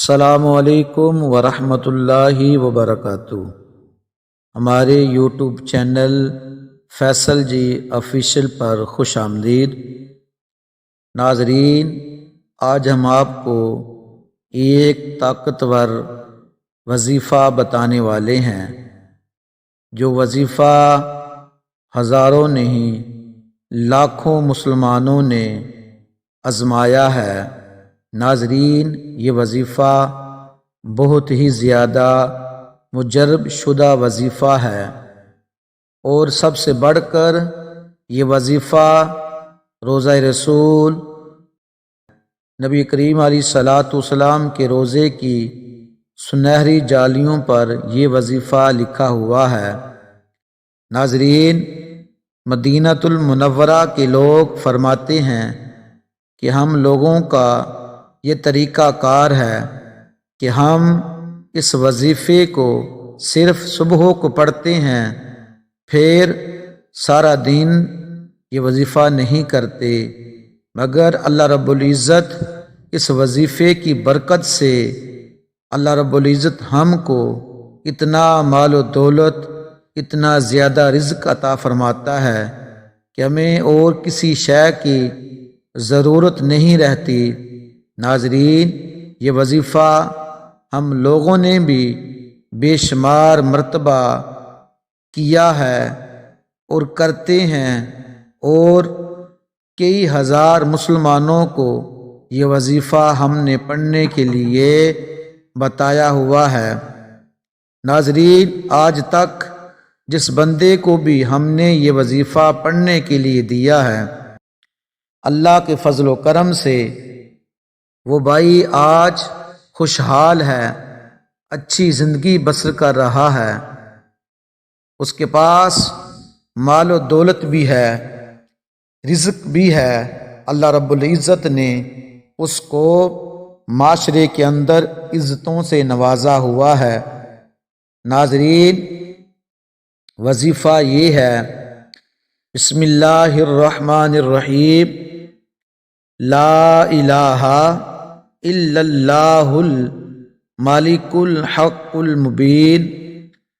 السلام علیکم ورحمۃ اللہ وبرکاتہ۔ ہمارے یوٹیوب چینل فیصل جی آفیشیل پر خوش آمدید۔ ناظرین، آج ہم آپ کو ایک طاقتور وظیفہ بتانے والے ہیں، جو وظیفہ ہزاروں نہیں لاکھوں مسلمانوں نے آزمایا ہے۔ ناظرین، یہ وظیفہ بہت ہی زیادہ مجرب شدہ وظیفہ ہے، اور سب سے بڑھ کر یہ وظیفہ روزہ رسول نبی کریم علیہ الصلاۃ والسلام کے روزے کی سنہری جالیوں پر یہ وظیفہ لکھا ہوا ہے۔ ناظرین، مدینہ المنورہ کے لوگ فرماتے ہیں کہ ہم لوگوں کا یہ طریقہ کار ہے کہ ہم اس وظیفے کو صرف صبح کو پڑھتے ہیں، پھر سارا دن یہ وظیفہ نہیں کرتے، مگر اللہ رب العزت اس وظیفے کی برکت سے اللہ رب العزت ہم کو اتنا مال و دولت، اتنا زیادہ رزق عطا فرماتا ہے کہ ہمیں اور کسی شے کی ضرورت نہیں رہتی۔ ناظرین، یہ وظیفہ ہم لوگوں نے بھی بے شمار مرتبہ کیا ہے اور کرتے ہیں، اور کئی ہزار مسلمانوں کو یہ وظیفہ ہم نے پڑھنے کے لیے بتایا ہوا ہے۔ ناظرین، آج تک جس بندے کو بھی ہم نے یہ وظیفہ پڑھنے کے لیے دیا ہے، اللہ کے فضل و کرم سے وہ بھائی آج خوشحال ہے، اچھی زندگی بسر کر رہا ہے، اس کے پاس مال و دولت بھی ہے، رزق بھی ہے۔ اللہ رب العزت نے اس کو معاشرے کے اندر عزتوں سے نوازا ہوا ہے۔ ناظرین، وظیفہ یہ ہے، بسم اللہ الرحمن الرحیم، لا الہ الا اللہ المالک الحق المبین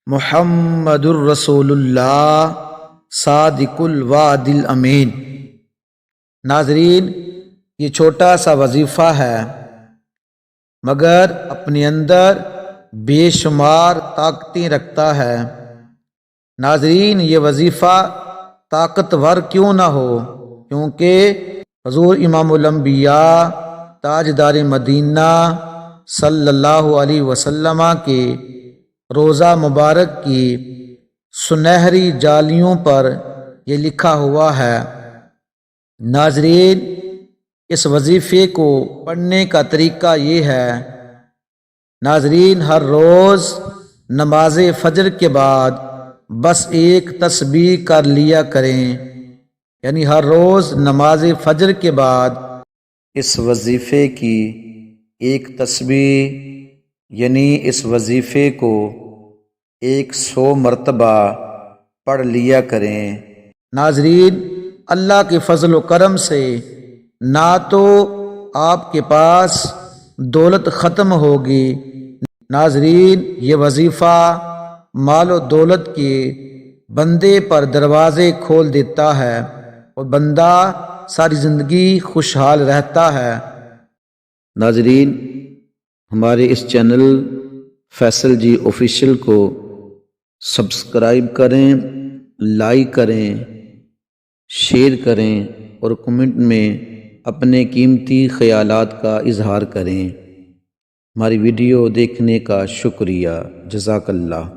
محمد الرسول اللہ صادق الوعد الامین۔ ناظرین، یہ چھوٹا سا وظیفہ ہے، مگر اپنے اندر بے شمار طاقتیں رکھتا ہے۔ ناظرین، یہ وظیفہ طاقتور کیوں نہ ہو، کیونکہ حضور امام الانبیاء تاجدار مدینہ صلی اللہ علیہ وسلم کے روزہ مبارک کی سنہری جالیوں پر یہ لکھا ہوا ہے۔ ناظرین، اس وظیفے کو پڑھنے کا طریقہ یہ ہے، ناظرین، ہر روز نماز فجر کے بعد بس ایک تسبیح کر لیا کریں، یعنی ہر روز نماز فجر کے بعد اس وظیفے کی ایک تسبیح، یعنی اس وظیفے کو 100 مرتبہ پڑھ لیا کریں۔ ناظرین، اللہ کے فضل و کرم سے نہ تو آپ کے پاس دولت ختم ہوگی، ناظرین، یہ وظیفہ مال و دولت کے بندے پر دروازے کھول دیتا ہے، اور بندہ ساری زندگی خوشحال رہتا ہے۔ ناظرین، ہمارے اس چینل فیصل جی آفیشیل کو سبسکرائب کریں، لائک کریں، شیئر کریں، اور کمنٹ میں اپنے قیمتی خیالات کا اظہار کریں۔ ہماری ویڈیو دیکھنے کا شکریہ، جزاک اللہ۔